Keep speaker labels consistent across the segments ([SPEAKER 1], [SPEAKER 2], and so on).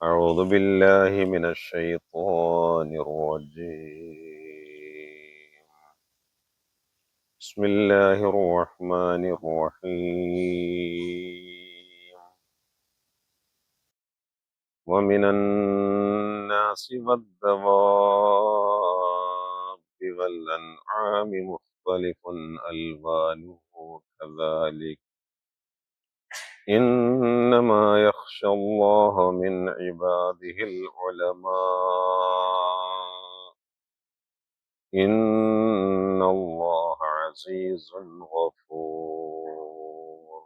[SPEAKER 1] أعوذ بالله من الشيطان الرجيم. بسم الله الرحمن الرحيم. ومن الناس والدواب والأنعام مختلف ألوانه كذلك إنما يخشى الله من عباده العلماء إن الله عزيز غفور.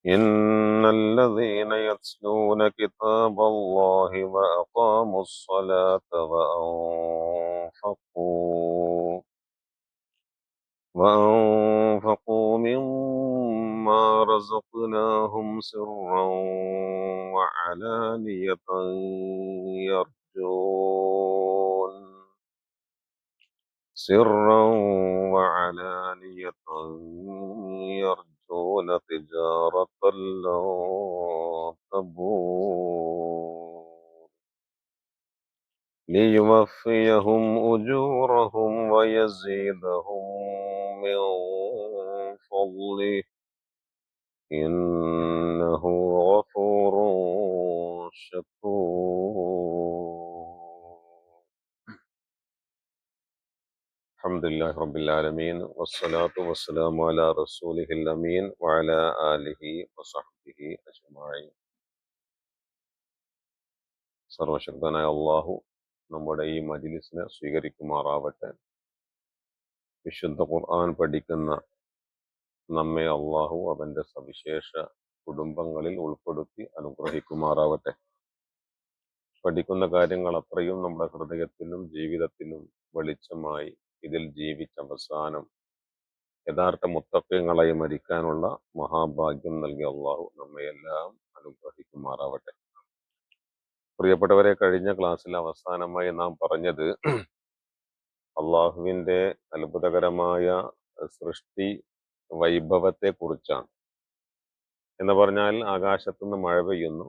[SPEAKER 1] إن الذين يتلون كتاب الله وأقاموا الصلاة وأنفقوا مما رزقناهم وعلانية يرجون سرا وعلانية يرجون تجارة لن تبور ليوفيهم أجورهم ويزيدهم من فضله إنه غفور شكور. الحمد لله رب العالمين والصلاة والسلام على رسوله الأمين وعلى آله وصحبه أجمعين. സർവശക്തനായ അള്ളാഹു നമ്മുടെ ഈ മജ്‌ലിസിനെ സ്വീകരിക്കുമാറാവട്ടെ. വിശുദ്ധ ഖുർആൻ പഠിക്കുന്ന നമ്മെ അള്ളാഹു അവന്റെ സവിശേഷ കുടുംബങ്ങളിൽ ഉൾപ്പെടുത്തി അനുഗ്രഹിക്കുമാറാവട്ടെ. പഠിക്കുന്ന കാര്യങ്ങൾ അത്രയും നമ്മുടെ ഹൃദയത്തിലും ജീവിതത്തിലും വെളിച്ചമായി ഇതിൽ ജീവിച്ച അവസാനം യഥാർത്ഥ മുത്തഖീങ്ങളായി മരിക്കാനുള്ള മഹാഭാഗ്യം നൽകിയ അള്ളാഹു നമ്മയെല്ലാം അനുഗ്രഹിക്കുമാറാവട്ടെ. പ്രിയപ്പെട്ടവരെ, കഴിഞ്ഞ ക്ലാസ്സിൽ അവസാനമായി നാം പറഞ്ഞത് അള്ളാഹുവിന്റെ അത്ഭുതകരമായ സൃഷ്ടി വൈഭവത്തെ കുറിച്ചാണ്. എന്ന് പറഞ്ഞാൽ ആകാശത്തുനിന്ന് മഴ പെയ്യുന്നു.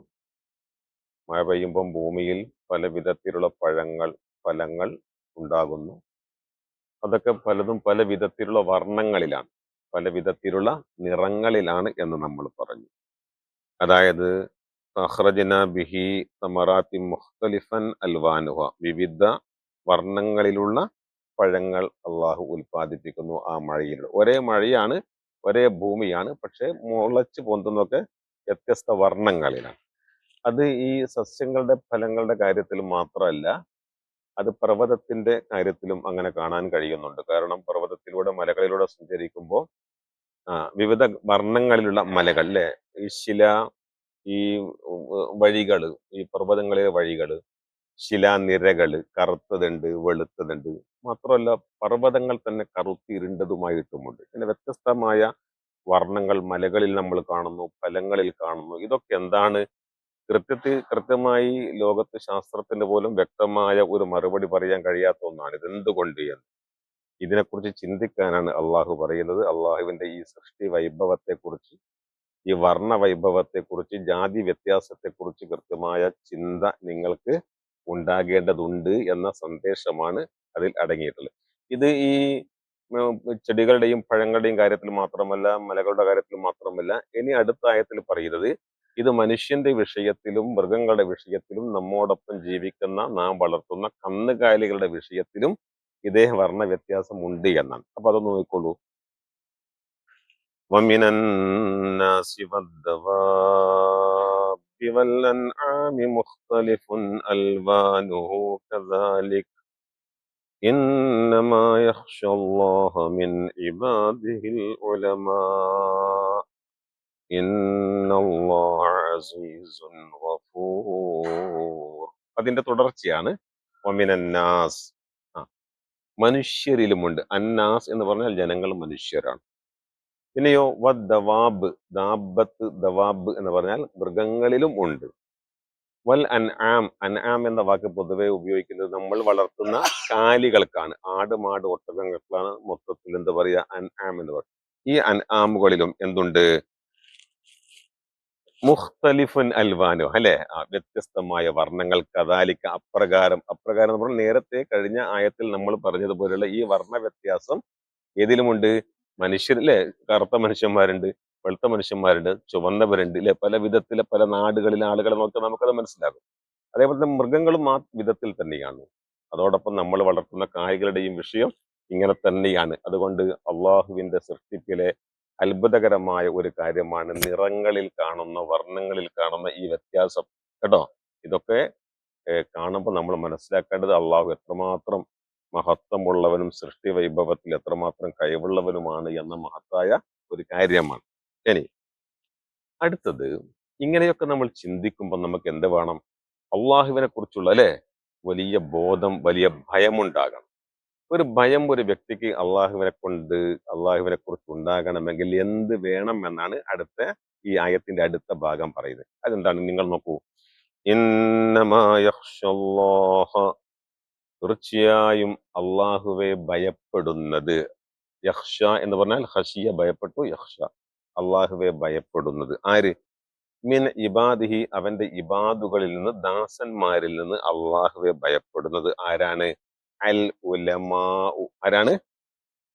[SPEAKER 1] മഴ പെയ്യുമ്പം ഭൂമിയിൽ പല വിധത്തിലുള്ള ഫലങ്ങൾ ഉണ്ടാകുന്നു. അതൊക്കെ പലതും പല വിധത്തിലുള്ള വർണ്ണങ്ങളിലാണ്, പല വിധത്തിലുള്ള നിറങ്ങളിലാണ് എന്ന് നമ്മൾ പറഞ്ഞു. അതായത് അഖ്റജ്ന ബിഹി സമറാത്തി മുഖ്തലിഫൻ അൽവാനുഹ, വിവിധ വർണ്ണങ്ങളിലുള്ള പഴങ്ങൾ അള്ളാഹു ഉൽപ്പാദിപ്പിക്കുന്നു ആ മഴയിലൂടെ. ഒരേ മഴയാണ്, ഒരേ ഭൂമിയാണ്, പക്ഷെ മുളച്ച് പൊന്തുന്നൊക്കെ വ്യത്യസ്ത വർണ്ണങ്ങളിലാണ്. അത് ഈ സസ്യങ്ങളുടെ ഫലങ്ങളുടെ കാര്യത്തിൽ മാത്രമല്ല, അത് പർവ്വതത്തിന്റെ കാര്യത്തിലും അങ്ങനെ കാണാൻ കഴിയുന്നുണ്ട്. കാരണം പർവ്വതത്തിലൂടെ മലകളിലൂടെ സഞ്ചരിക്കുമ്പോൾ വിവിധ വർണ്ണങ്ങളിലുള്ള മലകൾ അല്ലെ, ഈ ഈ വഴികള്, ഈ പർവ്വതങ്ങളിലെ വഴികള്, ശിലാനിരകള്, കറുത്തതുണ്ട്, വെളുത്തതുണ്ട്. മാത്രമല്ല പർവ്വതങ്ങൾ തന്നെ കറുത്തിരുണ്ടതുമായിട്ടുമുണ്ട്. പിന്നെ വ്യത്യസ്തമായ വർണ്ണങ്ങൾ മലകളിൽ നമ്മൾ കാണുന്നു, ഫലങ്ങളിൽ കാണുന്നു. ഇതൊക്കെ എന്താണ്? കൃത്യമായി ലോകത്ത് ശാസ്ത്രത്തിന് പോലും വ്യക്തമായ ഒരു മറുപടി പറയാൻ കഴിയാത്ത ഒന്നാണ്. ഇതെന്തുകൊണ്ട് എന്ന് ഇതിനെക്കുറിച്ച് ചിന്തിക്കാനാണ് അള്ളാഹു പറയുന്നത്. അള്ളാഹുവിന്റെ ഈ സൃഷ്ടി വൈഭവത്തെക്കുറിച്ച്, ഈ വർണ്ണ വൈഭവത്തെക്കുറിച്ച്, ജാതി വ്യത്യാസത്തെക്കുറിച്ച് കൃത്യമായ ചിന്ത നിങ്ങൾക്ക് ഉണ്ടാകേണ്ടതുണ്ട് എന്ന സന്ദേശമാണ് അതിൽ അടങ്ങിയിട്ടുള്ളത്. ഇത് ഈ ചെടികളുടെയും പഴങ്ങളുടെയും കാര്യത്തിൽ മാത്രമല്ല, മലകളുടെ കാര്യത്തിൽ മാത്രമല്ല, ഇനി അടുത്ത ആയത്തിൽ പറയുന്നത് ഇത് മനുഷ്യന്റെ വിഷയത്തിലും മൃഗങ്ങളുടെ വിഷയത്തിലും നമ്മോടൊപ്പം ജീവിക്കുന്ന നാം വളർത്തുന്ന കന്നുകാലികളുടെ വിഷയത്തിലും ഇതേ വർണ്ണ വ്യത്യാസം ഉണ്ട് എന്നാണ്. അപ്പൊ അതൊന്ന് നോക്കിക്കോളൂ. ومن الناس والدواب والأنعام مختلف ألوانه كذلك إنما يخشى الله من عباده العلماء إن الله عزيز غفور. അതിന്റെ തുടർച്ചയാണ് വമിനന്നാസ്. മനുഷ്യരിലുമുണ്ട്. അന്നാസ് എന്ന് പറഞ്ഞാൽ ജനങ്ങൾ, മനുഷ്യരാണ്. പിന്നെയോ വദ്ദവാബ്, ദാബത്ത്, ദവാബ് എന്ന് പറഞ്ഞാൽ മൃഗങ്ങളിലും ഉണ്ട്. വൽ അൻആം, അൻആം എന്ന വാക്ക് പൊതുവെ ഉപയോഗിക്കുന്നത് നമ്മൾ വളർത്തുന്ന കാലികൾക്കാണ്. ആട്, മാട്, ഒട്ടകങ്ങൾക്കാണ് മൊത്തത്തിൽ എന്താ പറയുക, അൻആം എന്ന് പറയും. ഈ അൻആമുകളിലും എന്തുണ്ട്? മുഖ്തലിഫുൻ അൽവാനു അല്ലെ, വ്യത്യസ്തമായ വർണ്ണങ്ങൾ, കദാലിക്ക അപ്രകാരം. അപ്രകാരം എന്ന് പറഞ്ഞാൽ നേരത്തെ കഴിഞ്ഞ ആയത്തിൽ നമ്മൾ പറഞ്ഞതുപോലെയുള്ള ഈ വർണ്ണ വ്യത്യാസം ഏതിലുമുണ്ട്. മനുഷ്യരിലെ കറുത്ത മനുഷ്യന്മാരുണ്ട്, വെളുത്ത മനുഷ്യന്മാരുണ്ട്, ചുവന്നവരുണ്ട്, ഇല്ലെ, പല വിധത്തിലെ പല നാടുകളിലെ ആളുകളെ നോക്കിയാൽ നമുക്കത് മനസ്സിലാകും. അതേപോലെ തന്നെ മൃഗങ്ങളും ആ വിധത്തിൽ തന്നെയാണ്. അതോടൊപ്പം നമ്മൾ വളർത്തുന്ന കായ്കളുടെയും വിഷയം ഇങ്ങനെ തന്നെയാണ്. അതുകൊണ്ട് അള്ളാഹുവിന്റെ സൃഷ്ടിപ്പിലെ അത്ഭുതകരമായ ഒരു കാര്യമാണ് നിറങ്ങളിൽ കാണുന്ന, വർണ്ണങ്ങളിൽ കാണുന്ന ഈ വ്യത്യാസം. കേട്ടോ, ഇതൊക്കെ കാണുമ്പോൾ നമ്മൾ മനസ്സിലാക്കേണ്ടത് അള്ളാഹു എത്രമാത്രം മഹത്വമുള്ളവനും സൃഷ്ടി വൈഭവത്തിൽ എത്രമാത്രം കഴിവുള്ളവനുമാണ് എന്ന മഹത്തായ ഒരു കാര്യമാണ്. ഇനി അടുത്തത്, ഇങ്ങനെയൊക്കെ നമ്മൾ ചിന്തിക്കുമ്പോൾ നമുക്ക് എന്ത് വേണം? അള്ളാഹുവിനെ കുറിച്ചുള്ള അല്ലെ വലിയ ബോധം, വലിയ ഭയമുണ്ടാകണം. ഒരു ഭയം ഒരു വ്യക്തിക്ക് അള്ളാഹുവിനെ കുറിച്ച് ഉണ്ടാകണമെങ്കിൽ എന്ത് വേണം എന്നാണ് ഈ ആയത്തിന്റെ അടുത്ത ഭാഗം പറയുന്നത്. അതെന്താണ്? നിങ്ങൾ നോക്കൂ. ഇന്നമാ യഖ്ഷല്ലാഹ, തീർച്ചയായും അള്ളാഹുവെ ഭയപ്പെടുന്നത്. യഖ്ഷ എന്ന് പറഞ്ഞാൽ ഖശിയ, ഭയപ്പെട്ടു, യഖ്ഷ അള്ളാഹുവെ ഭയപ്പെടുന്നത്. ആര്? മിൻ ഇബാദിഹി, അവന്റെ ഇബാദുകളിൽ നിന്ന്, ദാസന്മാരിൽ നിന്ന് അള്ളാഹുവെ ഭയപ്പെടുന്നത് ആരാണ്? അൽ ഉലമാ. ആരാണ്?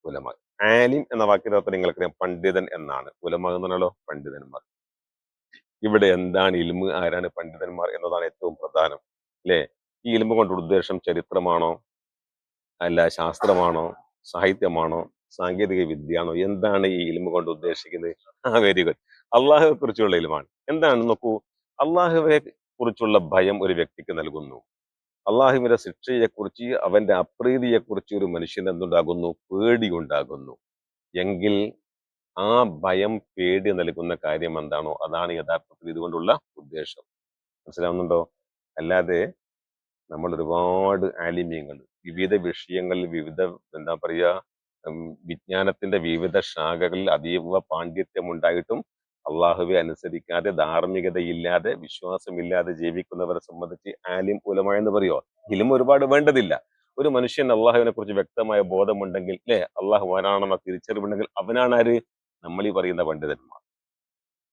[SPEAKER 1] ഉലമ. ആലിം എന്ന വാക്കിന്റെ അർത്ഥം നിങ്ങൾക്കറിയാം, പണ്ഡിതൻ എന്നാണ്. ഉലമ എന്ന് പറഞ്ഞാലോ, പണ്ഡിതന്മാർ. ഇവിടെ എന്താണ് ഇൽമ്, ആരാണ് പണ്ഡിതന്മാർ എന്നതാണ് ഏറ്റവും പ്രധാനം, അല്ലെ? ഈ ഇൽമ കൊണ്ട് ഉദ്ദേശം ചരിത്രമാണോ, അല്ല ശാസ്ത്രമാണോ, സാഹിത്യമാണോ, സാങ്കേതിക വിദ്യയാണോ? എന്താണ് ഈ ഇൽമ കൊണ്ട് ഉദ്ദേശിക്കുന്നത്? വെരി ഗുഡ്, അള്ളാഹുവെ കുറിച്ചുള്ള ഇൽമാണ്. എന്താണ് നോക്കൂ, അള്ളാഹുവെ കുറിച്ചുള്ള ഭയം ഒരു വ്യക്തിക്ക് നൽകുന്നു. അള്ളാഹുവിന്റെ ശിക്ഷയെക്കുറിച്ച്, അവന്റെ അപ്രീതിയെക്കുറിച്ച് ഒരു മനുഷ്യന് എന്തുണ്ടാകുന്നു? പേടി ഉണ്ടാകുന്നു. എങ്കിൽ ആ ഭയം, പേടി നൽകുന്ന കാര്യം എന്താണോ അതാണ് യഥാർത്ഥത്തിൽ ഇതുകൊണ്ടുള്ള ഉദ്ദേശം. മനസ്സിലാവുന്നുണ്ടോ? അല്ലാതെ നമ്മൾ ഒരുപാട് ആലിമ്യങ്ങൾ വിവിധ വിഷയങ്ങളിൽ, എന്താ പറയാ, വിജ്ഞാനത്തിന്റെ വിവിധ ശാഖകളിൽ അതീവ പാണ്ഡിത്യം ഉണ്ടായിട്ടും അള്ളാഹുവെ അനുസരിക്കാതെ, ധാർമ്മികതയില്ലാതെ, വിശ്വാസമില്ലാതെ ജീവിക്കുന്നവരെ സംബന്ധിച്ച് ആലിം ഉലമ എന്ന് പറയോ? ഇൽമ ഒരുപാട് വേണ്ടതില്ല. ഒരു മനുഷ്യൻ അള്ളാഹുവിനെ കുറിച്ച് വ്യക്തമായ ബോധമുണ്ടെങ്കിൽ, അല്ലെ, അള്ളാഹു ആരാണെന്ന തിരിച്ചറിവുണ്ടെങ്കിൽ, അവനാണ് ആര്? നമ്മൾ ഈ പറയുന്ന പണ്ഡിതന്മാർ.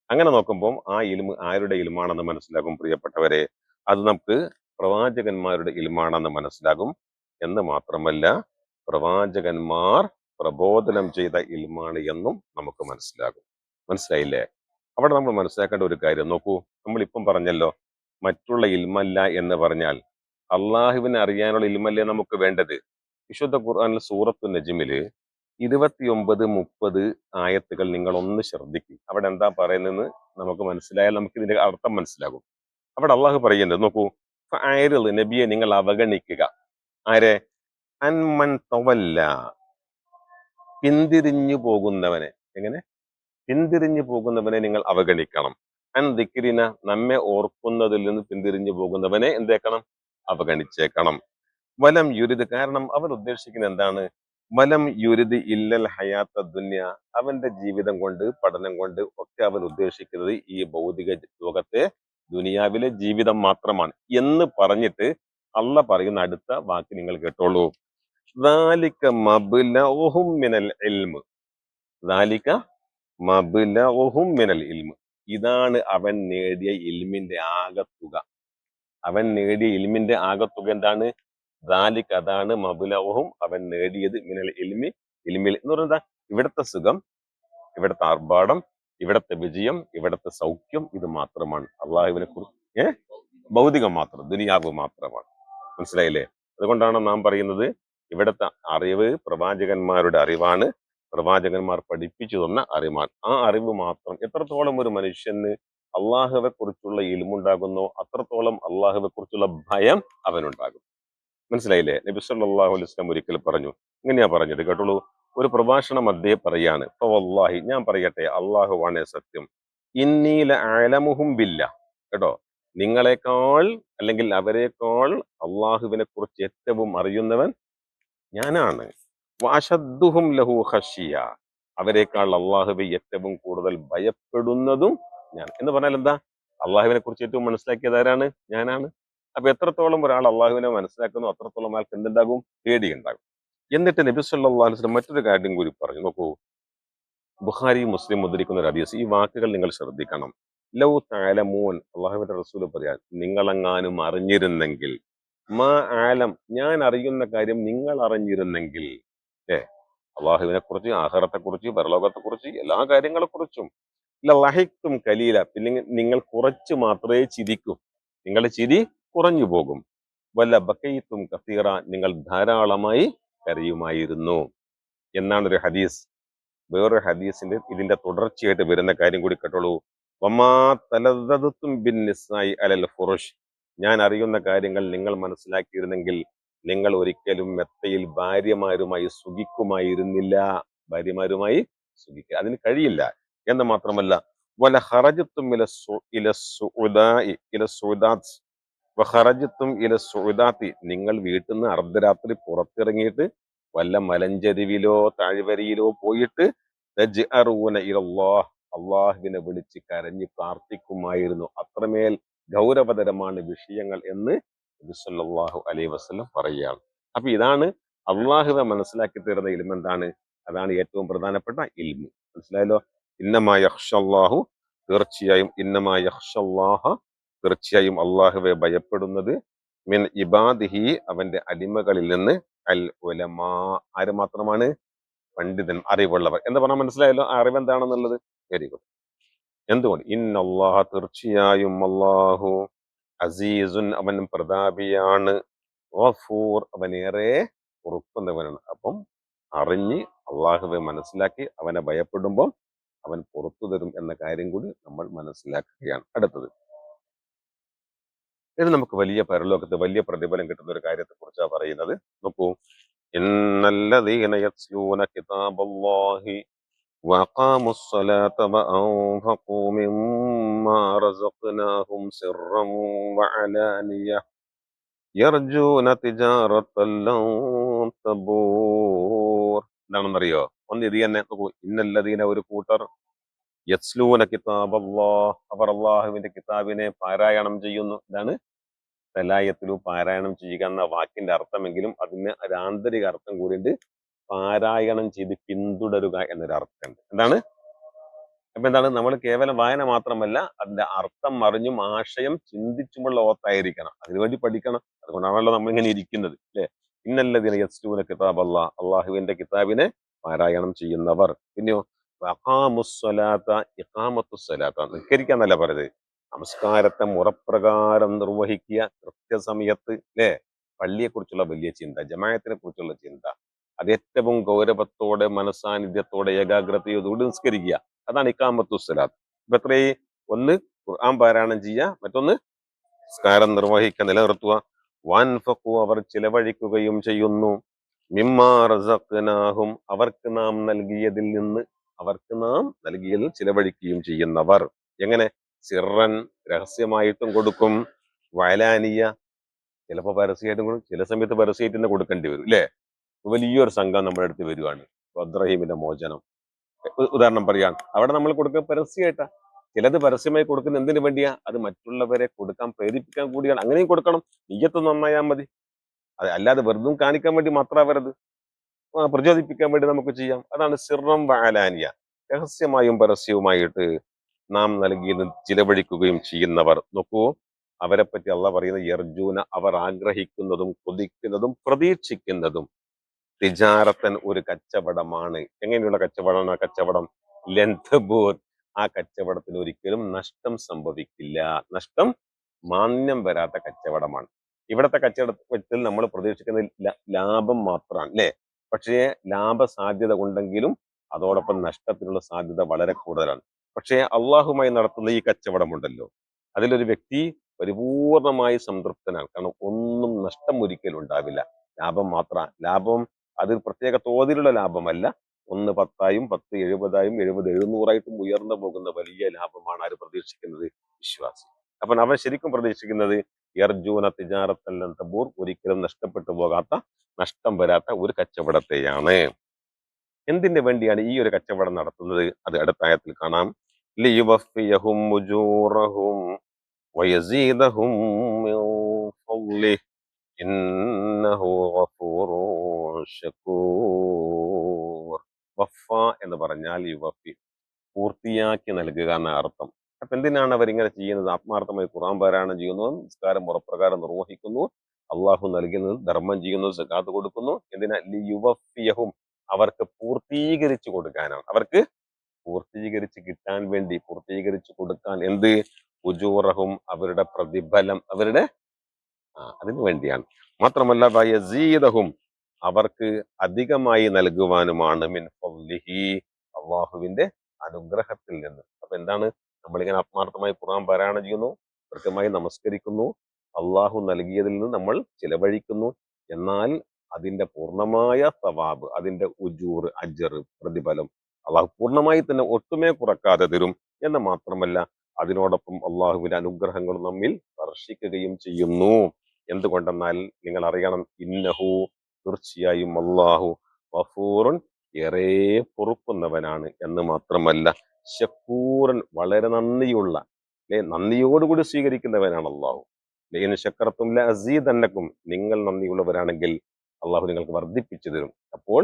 [SPEAKER 1] അങ്ങനെ നോക്കുമ്പോൾ ആ ഇൽമ ആരുടെ ഇൽമാണെന്ന് മനസ്സിലാകും പ്രിയപ്പെട്ടവരെ. അത് നമുക്ക് പ്രവാചകന്മാരുടെ ഇൽമാണെന്ന് മനസ്സിലാകും. എന്ന് മാത്രമല്ല, പ്രവാചകന്മാർ പ്രബോധനം ചെയ്ത ഇൽമാണ് എന്നും നമുക്ക് മനസ്സിലാകും. മനസ്സിലായില്ലേ? അവിടെ നമ്മൾ മനസ്സിലാക്കേണ്ട ഒരു കാര്യം നോക്കൂ, നമ്മളിപ്പം പറഞ്ഞല്ലോ, മറ്റുള്ള ഇൽമല്ല എന്ന് പറഞ്ഞാൽ അള്ളാഹുവിനെ അറിയാനുള്ള ഇൽമല്ലേ നമുക്ക് വേണ്ടത്. വിശുദ്ധ ഖുർആനിൽ സൂറത്തു നജ്മില് 29, 30 ആയത്തുകൾ നിങ്ങൾ ഒന്ന് ശ്രദ്ധിക്കും. അവിടെ എന്താ പറയുന്നതെന്ന് നമുക്ക് മനസ്സിലായാൽ നമുക്ക് ഇതിന്റെ അർത്ഥം മനസ്സിലാകും. അവിടെ അള്ളാഹു പറയുന്നത് നോക്കൂ, ഫഅരിദ്, നബിയെ നിങ്ങൾ അവഗണിക്കുക. ആരെ? അൻമൻ തവല്ല, പിന്തിരിഞ്ഞു പോകുന്നവനെ. എങ്ങനെ? പിന്തിരിഞ്ഞു പോകുന്നവനെ നിങ്ങൾ അവഗണിക്കണം. അൻ ദിക്രിന, നമ്മെ ഓർക്കുന്നതിൽ നിന്ന് പിന്തിരിഞ്ഞു പോകുന്നവനെ എന്തേക്കണം? അവഗണിച്ചേക്കണം. വലം യുരിദ്, കാരണം അവൻ ഉദ്ദേശിക്കുന്നത് എന്താണ്? വലം യുരിദ് ഇല്ലൽ ഹയാത്ത ദുന്യ, അവന്റെ ജീവിതം കൊണ്ട്, പഠനം കൊണ്ട് ഒക്കെ അവൻ ഉദ്ദേശിക്കുന്നത് ഈ ഭൗതിക ലോകത്തെ, ദുനിയാവിലെ ജീവിതം മാത്രമാണ് എന്ന് പറഞ്ഞിട്ട് അള്ള പറയുന്ന അടുത്ത വാക്ക് നിങ്ങൾ കേട്ടോളൂ. ദാലിക മബ്ലഉഹും മിനൽ ഇൽമ്, ദാലിക മബ്ലഉഹും മിനൽ ഇൽമ്, ഇതാണ് അവൻ നേടിയ ഇൽമിന്റെ ആകത്തുക. അവൻ നേടിയ ഇൽമിന്റെ ആകത്തുക എന്താണ്? ദാലിക്, അതാണ്, മബ്ലഉഹും, അവൻ നേടിയത്, മിനൽ ഇൽമി, ഇൽമിൽ എന്ന് പറയുന്നത് ഇവിടുത്തെ സുഖം, ഇവിടുത്തെ ആർഭാടം, ഇവിടുത്തെ വിജയം, ഇവിടുത്തെ സൗഖ്യം, ഇത് മാത്രമാണ്. അള്ളാഹുവിനെ കുറിച്ച് ഭൗതികം മാത്രം, ദുനിയാവ് മാത്രമാണ്. മനസ്സിലായില്ലേ? അതുകൊണ്ടാണ് നാം പറയുന്നത് ഇവിടുത്തെ അറിവ് പ്രവാചകന്മാരുടെ അറിവാണ്, പ്രവാചകന്മാർ പഠിപ്പിച്ചു തന്ന അറിവാണ്. ആ അറിവ് മാത്രം. എത്രത്തോളം ഒരു മനുഷ്യന് അള്ളാഹുവെ കുറിച്ചുള്ള ഇൽമുണ്ടാകുന്നോ അത്രത്തോളം അള്ളാഹുവെ കുറിച്ചുള്ള ഭയം അവനുണ്ടാകും. മനസ്സിലായില്ലേ? നബി സല്ലല്ലാഹു അലൈഹി വസല്ലം ഒരിക്കൽ പറഞ്ഞു, ഇങ്ങനെയാ പറഞ്ഞത്, കേട്ടോളൂ. ഒരു പ്രഭാഷണം അദ്ദേഹം പറയാണ്, ഫവല്ലാഹി, ഞാൻ പറയട്ടെ, അള്ളാഹുവാണ് സത്യം, ഇന്നീല അലമുഹും ബില്ല, കേട്ടോ, നിങ്ങളെക്കാൾ അല്ലെങ്കിൽ അവരെക്കാൾ അള്ളാഹുവിനെ കുറിച്ച് ഏറ്റവും അറിയുന്നവൻ ഞാനാണ്. വഅശദ്ദുഹും ലഹു ഖശിയ, അവരെക്കാൾ അള്ളാഹുവെ ഏറ്റവും കൂടുതൽ ഭയപ്പെടുന്നതും ഞാൻ. എന്ന് പറഞ്ഞാൽ എന്താ? അള്ളാഹുവിനെ കുറിച്ച് ഏറ്റവും മനസ്സിലാക്കിയത് ആരാണ്? ഞാനാണ്. അപ്പൊ എത്രത്തോളം ഒരാൾ അള്ളാഹുവിനെ മനസ്സിലാക്കുന്നു അത്രത്തോളം അയാൾക്ക് എന്തുണ്ടാകും? പേടിയുണ്ടാകും. എന്നിട്ട് നബി സല്ലല്ലാഹു അലൈഹി വസല്ലം മറ്റൊരു കാര്യം കൂടി പറഞ്ഞു. നോക്കൂ, ബുഖാരി മുസ്ലിം ഉദ്ധരിക്കുന്ന ഒരു ഹദീസ്, ഈ വാക്കുകൾ നിങ്ങൾ ശ്രദ്ധിക്കണം. ലൗ തഅലമൂൻ, അള്ളാഹുവിന്റെ റസൂൽ പറയാൻ, നിങ്ങളെങ്ങാനും അറിഞ്ഞിരുന്നെങ്കിൽ, മാ ആലം, ഞാൻ അറിയുന്ന കാര്യം നിങ്ങൾ അറിഞ്ഞിരുന്നെങ്കിൽ, ഏ അള്ളാഹുവിനെ കുറിച്ച്, ആഖിറത്തെ കുറിച്ച്, പരലോകത്തെ കുറിച്ച്, എല്ലാ കാര്യങ്ങളെ കുറിച്ചും, ലഹിക്തും കലീല, പിന്നെ നിങ്ങൾ കുറച്ച് മാത്രമേ ചിരിക്കൂ, നിങ്ങളുടെ ചിരി കുറഞ്ഞു പോകും. വല്ല ബക്കയിത്തും കസീറ, നിങ്ങൾ ധാരാളമായി കരയുമായിരുന്നു എന്നാണ് ഒരു ഹദീസ്. വേറൊരു ഹദീസിന്റെ ഇതിന്റെ തുടർച്ചയായിട്ട് വരുന്ന കാര്യം കൂടി കേട്ടോളൂ. വമാ തലദ്ദതും ബിൻ നിസായി അലൽ ഫുറുഷ്, ഞാൻ അറിയുന്ന കാര്യങ്ങൾ നിങ്ങൾ മനസ്സിലാക്കിയിരുന്നെങ്കിൽ നിങ്ങൾ ഒരിക്കലും മെത്തയിൽ ഭാര്യമാരുമായി സുഖിക്കുമായിരുന്നില്ല. ഭാര്യമാരുമായി സുഖിക്കുക അതിന് കഴിയില്ല എന്ന് മാത്രമല്ല, വല ഖറജത്തും ഇല സുദാത്ത് വഖറജത്തും ഇല സുദാത്തി, നിങ്ങൾ വീട്ടിൽ നിന്ന് അർദ്ധരാത്രി പുറത്തിറങ്ങിയിട്ട് വല്ല മലഞ്ചെരുവിലോ താഴ്വരയിലോ പോയിട്ട് തജ്അറൂന ഇലല്ലാഹ്, അള്ളാഹുവിനെ വിളിച്ച് കരഞ്ഞ് പ്രാർത്ഥിക്കുമായിരുന്നു. അത്രമേൽ ഗൗരവതരമാണ് വിഷയങ്ങൾ എന്ന് നബി സല്ലല്ലാഹു അലൈഹി വസല്ലം പറയുകയാണ്. അപ്പൊ ഇതാണ് അള്ളാഹുവെ മനസ്സിലാക്കി തരുന്ന ഇൽമ്. എന്താണ്? അതാണ് ഏറ്റവും പ്രധാനപ്പെട്ട ഇൽമ്. മനസ്സിലായല്ലോ? ഇന്നമാ യഖ്ഷല്ലാഹു, തീർച്ചയായും ഇന്നമാ യഖ്ഷല്ലാഹ, തീർച്ചയായും അള്ളാഹുവെ ഭയപ്പെടുന്നത്, മിൻ ഇബാദിഹി, അവന്റെ അടിമകളിൽ നിന്ന്, അൽ ഉലമാ, ആര് മാത്രമാണ്? പണ്ഡിതൻ, അറിവുള്ളവർ എന്ന് പറഞ്ഞാൽ മനസ്സിലായല്ലോ ആ അറിവ് എന്താണെന്നുള്ളത്. Very good. എന്തുകൊണ്ട്? ഇന്നല്ലാഹ, തീർച്ചയായും അള്ളാഹു, അസീസുൻ, അവൻ പ്രതാപിയാണ്, ഗഫൂർ, അവനേറെ പൊറുക്കുന്നവനാണ്. അപ്പം അറിഞ്ഞ് അള്ളാഹുവെ മനസ്സിലാക്കി അവനെ ഭയപ്പെടുമ്പോൾ അവൻ പുറത്തു തരും എന്ന കാര്യം കൂടി നമ്മൾ മനസ്സിലാക്കുകയാണ്. അടുത്തത്, ഇത് നമുക്ക് വലിയ പരലോകത്ത് വലിയ പ്രതിഫലം കിട്ടുന്ന ഒരു കാര്യത്തെ കുറിച്ചാണ് പറയുന്നത്. നോക്കൂ, ഇന്നല്ലദീന യത്ലൂന കിതാബല്ലാഹി വഅഖാമു الصلاة وأنفقوا مما رزقناهم سرا وعلانية يرجون تجارة لن تبور. എന്താണെന്നറിയോ? ഒന്ന് ഇത് തന്നെ നോക്കൂ. ഇന്നല്ലദീന, ഒരു കൂട്ടർ, യത്ലൂന കിതാബല്ലാഹ്, അവർ അള്ളാഹുവിന്റെ കിതാബിനെ പാരായണം ചെയ്യുന്നു. ഇതാണ് തലായത്തിലു, പാരായണം ചെയ്യുക എന്ന വാക്കിന്റെ അർത്ഥമെങ്കിലും അതിന് ഒരു ആന്തരിക അർത്ഥം കൂടിയിട്ട് പാരായണം ചെയ്ത് പിന്തുടരുക എന്നൊരു അർത്ഥമുണ്ട്. എന്താണ്? അപ്പൊ എന്താണ്? നമ്മൾ കേവലം വായന മാത്രമല്ല, അതിന്റെ അർത്ഥം അറിഞ്ഞും ആശയം ചിന്തിച്ചുമുള്ള ഓത്തായിരിക്കണം. അതിനുവേണ്ടി പഠിക്കണം. അതുകൊണ്ടാണല്ലോ നമ്മൾ ഇങ്ങനെ ഇരിക്കുന്നത്, അല്ലെ? ഇന്നല്ലദീന യത്ലൂന കിതാബല്ലാഹ്, അള്ളാഹുവിന്റെ കിതാബിനെ പാരായണം ചെയ്യുന്നവർ. പിന്നെയോ വഅഖാമുസ്സലാത്ത, ഇഖാമത്തുസ്സലാത്ത, നിസ്കരിക്കാന്നല്ല പറയുന്നത്, നമസ്കാരത്തെ മുറപ്രകാരം നിർവഹിക്കുക കൃത്യസമയത്ത്, അല്ലെ? പള്ളിയെ കുറിച്ചുള്ള വലിയ ചിന്ത, ജമാഅത്തിനെ കുറിച്ചുള്ള ചിന്ത, അത് ഏറ്റവും ഗൗരവത്തോടെ, മനസാന്നിധ്യത്തോടെ, ഏകാഗ്രതയോടുകൂടി നിസ്കരിക്കുക. അതാണ് ഇഖാമത്തുസ്സലാത്ത്. ഇപ്പൊ എത്രയും, ഒന്ന് ഖുർആൻ പാരായണം ചെയ്യുക, മറ്റൊന്ന് നിസ്കാരം നിർവഹിക്കുക, നിലനിർത്തുക. വൻഫഖു, അവർ ചിലവഴിക്കുകയും ചെയ്യുന്നു, മിമ്മാ റസഖ്നാഹും, അവർക്ക് നാം നൽകിയതിൽ നിന്ന്, അവർക്ക് നാം നൽകിയതിൽ ചിലവഴിക്കുകയും ചെയ്യുന്നവർ. എങ്ങനെ? സിറൻ, രഹസ്യമായിട്ടും കൊടുക്കും, വയലാനിയ, ചിലപ്പോ പരസ്യമായിട്ടും കൊടുക്കും, ചില സമയത്ത് പരസ്യമായിട്ട് തന്നെ കൊടുക്കേണ്ടി വരും, അല്ലെ? വലിയൊരു സംഘം നമ്മുടെ അടുത്ത് വരുവാണ്, അബ്ദുറഹീമിന്റെ മോചനം ഉദാഹരണം പറയാൻ, അവിടെ നമ്മൾ കൊടുക്കുക പരസ്യമായിട്ടാ. ചിലത് പരസ്യമായി കൊടുക്കുന്ന എന്തിനു വേണ്ടിയാ? അത് മറ്റുള്ളവരെ കൊടുക്കാൻ പ്രേരിപ്പിക്കാൻ കൂടിയാണ്. അങ്ങനെയും കൊടുക്കണം, നിയ്യത്ത് നന്നായാൽ മതി. അത് അല്ലാതെ വെറുതും കാണിക്കാൻ വേണ്ടി മാത്രമാവരുത്, പ്രചോദിപ്പിക്കാൻ വേണ്ടി നമുക്ക് ചെയ്യാം. അതാണ് സിർറം വഅലാനിയ, രഹസ്യമായും പരസ്യവുമായിട്ട് നാം നൽകിയത് ചിലവഴിക്കുകയും ചെയ്യുന്നവർ. നോക്കൂ, അവരെ പറ്റി അള്ളാഹ് പറയുന്നത് യർജൂന, അവർ ആഗ്രഹിക്കുന്നതും കൊതിക്കുന്നതും പ്രതീക്ഷിക്കുന്നതും, തിജാറത്തൻ, ഒരു കച്ചവടമാണ്. എങ്ങനെയുള്ള കച്ചവടമാണ് ആ കച്ചവടം? ലൻതബൂർ, ആ കച്ചവടത്തിന് ഒരിക്കലും നഷ്ടം സംഭവിക്കില്ല. നഷ്ടം, മാന്യം വരാത്ത കച്ചവടമാണ്. ഇവിടത്തെ കച്ചവടത്തിൽ നമ്മൾ പ്രതീക്ഷിക്കുന്നത് ലാഭം മാത്രമാണ്, അല്ലെ? പക്ഷേ ലാഭ സാധ്യത ഉണ്ടെങ്കിലും അതോടൊപ്പം നഷ്ടത്തിനുള്ള സാധ്യത വളരെ കൂടുതലാണ്. പക്ഷേ അള്ളാഹുമായി നടത്തുന്ന ഈ കച്ചവടമുണ്ടല്ലോ, അതിലൊരു വ്യക്തി പരിപൂർണമായി സംതൃപ്തനാണ്. കാരണം ഒന്നും നഷ്ടം ഒരിക്കലും ഉണ്ടാവില്ല, ലാഭം മാത്രമാണ്. ലാഭം അത് പ്രത്യേക തോതിലുള്ള ലാഭമല്ല, 1 10ആയും 10 70ആയും 70 700ആയിട്ടും ഉയർന്നു പോകുന്ന വലിയ ലാഭമാണ് ആര് പ്രതീക്ഷിക്കുന്നത്? വിശ്വാസി. അപ്പൊ അവൻ ശരിക്കും പ്രതീക്ഷിക്കുന്നത് യർജൂന തിജാറത്തൻ ലൻ തബൂർ, ഒരിക്കലും നഷ്ടപ്പെട്ടു പോകാത്ത, നഷ്ടം വരാത്ത ഒരു കച്ചവടത്തെയാണ്. എന്തിനു വേണ്ടിയാണ് ഈ ഒരു കച്ചവടം നടത്തുന്നത്? അത് അടുത്ത ആയത്തിൽ കാണാം. ലിയുവഫിയഹും ഉജൂറഹും വയസീദഹും മിൻ ഫളിഹി ഇന്നഹു ഗഫൂറുൻ ശകൂർ. വഫ എന്ന് പറഞ്ഞാൽ യുവഫി, പൂർത്തിയാക്കി നൽകുക എന്ന അർത്ഥം. അപ്പൊ എന്തിനാണ് അവരിങ്ങനെ ചെയ്യുന്നത്? ആത്മാർത്ഥമായി ഖുർആൻ പാരായണം ചെയ്യുന്നു, നിസ്കാരം മുറപ്രകാരം നിർവഹിക്കുന്നു, അള്ളാഹു നൽകുന്നത് ധർമ്മം ചെയ്യുന്നു, സകാത്ത് കൊടുക്കുന്നു. എന്തിനാ? ലിയുവഫിയഹും, അവർക്ക് പൂർത്തീകരിച്ചു കൊടുക്കാനാണ്. അവർക്ക് പൂർത്തീകരിച്ച് കിട്ടാൻ വേണ്ടി, പൂർത്തീകരിച്ചു കൊടുക്കാൻ. എന്ത്? ഉജൂറഹും, അവരുടെ പ്രതിഫലം, അവരുടെ അതിനു വേണ്ടിയാണ്. മാത്രമല്ല വയസീദഹും, അവർക്ക് അധികമായി നൽകുവാനുമാണ്. മിൻ ഫദ്ലിഹി, അള്ളാഹുവിന്റെ അനുഗ്രഹത്തിൽ നിന്ന്. അപ്പൊ എന്താണ്? നമ്മളിങ്ങനെ ആത്മാർത്ഥമായി ഖുർആൻ പാരായണം ചെയ്യുന്നു, കൃത്യമായി നമസ്കരിക്കുന്നു, അള്ളാഹു നൽകിയതിൽ നിന്ന് നമ്മൾ ചിലവഴിക്കുന്നു. എന്നാൽ അതിന്റെ പൂർണ്ണമായ സവാബ്, അതിന്റെ ഉജൂർ, അജർ, പ്രതിഫലം അള്ളാഹു പൂർണ്ണമായി തന്നെ ഒട്ടുമേ കുറക്കാതെ തരും എന്ന് മാത്രമല്ല, അതിനോടൊപ്പം അള്ളാഹുവിന്റെ അനുഗ്രഹങ്ങൾ നമ്മിൽ വർഷിക്കുകയും ചെയ്യുന്നു. എന്തുകൊണ്ടെന്നാൽ നിങ്ങൾ അറിയണം, ഇന്നഹു, തീർച്ചയായും അള്ളാഹു, ഗഫൂറുൻ, ഏറെ പൊറുക്കുന്നവനാണ് എന്ന് മാത്രമല്ല, ശക്കൂറൻ, വളരെ നന്ദിയുള്ള, നന്ദിയോടുകൂടി സ്വീകരിക്കുന്നവനാണ് അള്ളാഹു. ലൈൻ ശക്കറത്തും ലഅസീദന്നക്കും, നിങ്ങൾ നന്ദിയുള്ളവരാണെങ്കിൽ അള്ളാഹു നിങ്ങൾക്ക് വർദ്ധിപ്പിച്ചു തരും. അപ്പോൾ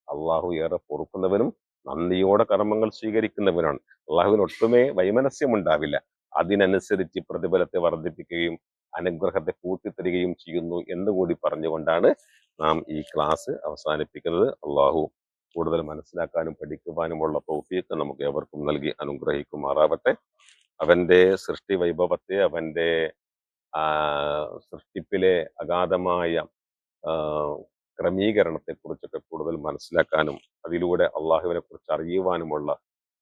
[SPEAKER 1] അള്ളാഹു ഏറെ പൊറുക്കുന്നവനും നന്ദിയോടെ കർമ്മങ്ങൾ സ്വീകരിക്കുന്നവനാണ്. അള്ളാഹുവിന് ഒട്ടുമേ വൈമനസ്യമുണ്ടാവില്ല. അതിനനുസരിച്ച് പ്രതിഫലത്തെ വർദ്ധിപ്പിക്കുകയും അനുഗ്രഹത്തെ കൂട്ടിത്തരികയും ചെയ്യുന്നു എന്നുകൂടി പറഞ്ഞുകൊണ്ടാണ് നാം ഈ ക്ലാസ് അവസാനിപ്പിക്കുന്നത്. അള്ളാഹു കൂടുതൽ മനസ്സിലാക്കാനും പഠിക്കുവാനുമുള്ള തൗഫീഖ് നമുക്ക് ഏവർക്കും നൽകി അനുഗ്രഹിക്കുമാറാവട്ടെ. അവന്റെ സൃഷ്ടി വൈഭവത്തെ, അവന്റെ സൃഷ്ടിപ്പിലെ അഗാധമായ ക്രമീകരണത്തെ കുറിച്ചൊക്കെ കൂടുതൽ മനസ്സിലാക്കാനും അതിലൂടെ അള്ളാഹുവിനെ കുറിച്ച് അറിയുവാനുമുള്ള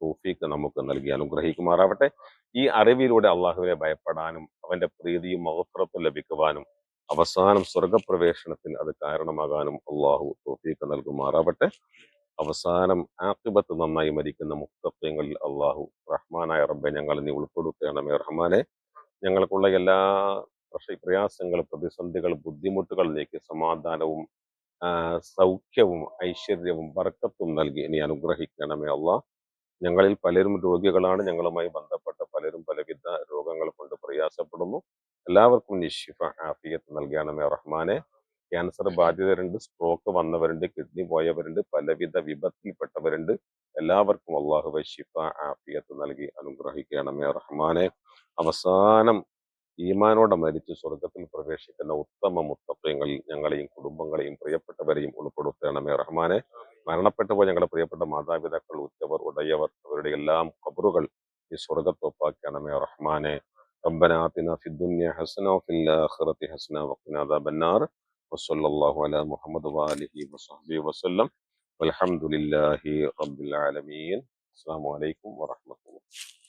[SPEAKER 1] തൗഫീഖ് നമുക്ക് നൽകി അനുഗ്രഹിക്കുമാറാവട്ടെ. ഈ അറിവിലൂടെ അള്ളാഹുവിനെ ഭയപ്പെടാനും അവന്റെ പ്രീതിയും മഗ്ഫിറത്തും ലഭിക്കുവാനും അവസാനം സ്വർഗപ്രവേശനത്തിന് അത് കാരണമാകാനും അള്ളാഹു തൗഫീഖ് നൽകുമാറാവട്ടെ. അവസാനം ആഖിബത്ത് നന്നായി മരിക്കുന്ന മുത്തഖീങ്ങളിൽ അള്ളാഹു റഹ്മാനായ റബ്ബെ ഞങ്ങൾ നീ ഉൾപ്പെടുത്തണമേ റഹ്മാനെ. ഞങ്ങൾക്കുള്ള എല്ലാ പ്രയാസങ്ങൾ, പ്രതിസന്ധികൾ, ബുദ്ധിമുട്ടുകൾ നീക്കി സമാധാനവും സൗഖ്യവും ഐശ്വര്യവും ബർക്കത്തും നൽകി നീ അനുഗ്രഹിക്കണമേ അള്ളാഹ്. ഞങ്ങളിൽ പലരും രോഗികളാണ്. ഞങ്ങളുമായി ബന്ധപ്പെട്ട പലരും പലവിധ രോഗങ്ങൾ കൊണ്ട് പ്രയാസപ്പെടുന്നു. എല്ലാവർക്കും നീ ശിഫ ആഫിയത്ത് നൽകണമേ റഹ്മാനെ. ക്യാൻസർ ബാധിതരുണ്ട്, സ്ട്രോക്ക് വന്നവരുണ്ട്, കിഡ്നി പോയവരുണ്ട്, പലവിധ വിപത്തിൽപ്പെട്ടവരുണ്ട്. എല്ലാവർക്കും അള്ളാഹുവെ ശിഫ ആഫിയത്ത് നൽകി അനുഗ്രഹിക്കണമേ റഹ്മാനെ. അവസാനം ഈമാനോടെ മരിച്ച് സ്വർഗത്തിൽ പ്രവേശിക്കുന്ന ഉത്തമ മുത്തഖീങ്ങളിൽ ഞങ്ങളെയും കുടുംബങ്ങളെയും പ്രിയപ്പെട്ടവരെയും ഉൾപ്പെടുത്തണമേ റഹ്മാനെ. മരണപ്പെട്ടു പോയ ഞങ്ങളുടെ പ്രിയപ്പെട്ട മാതാപിതാക്കൾ, ഉറ്റവർ, ഉടയവർ, അവരുടെ എല്ലാം ഖബറുകൾ ഈ സ്വർഗത്തൊപ്പാക്കണമേ റഹ്മാനെ. ربنا آتنا في الدنيا حسنة وفي الآخرة حسنة وقنا عذاب النار وصلى الله على محمد وآله وصحبه وسلم والحمد لله رب العالمين. السلام عليكم ورحمة الله.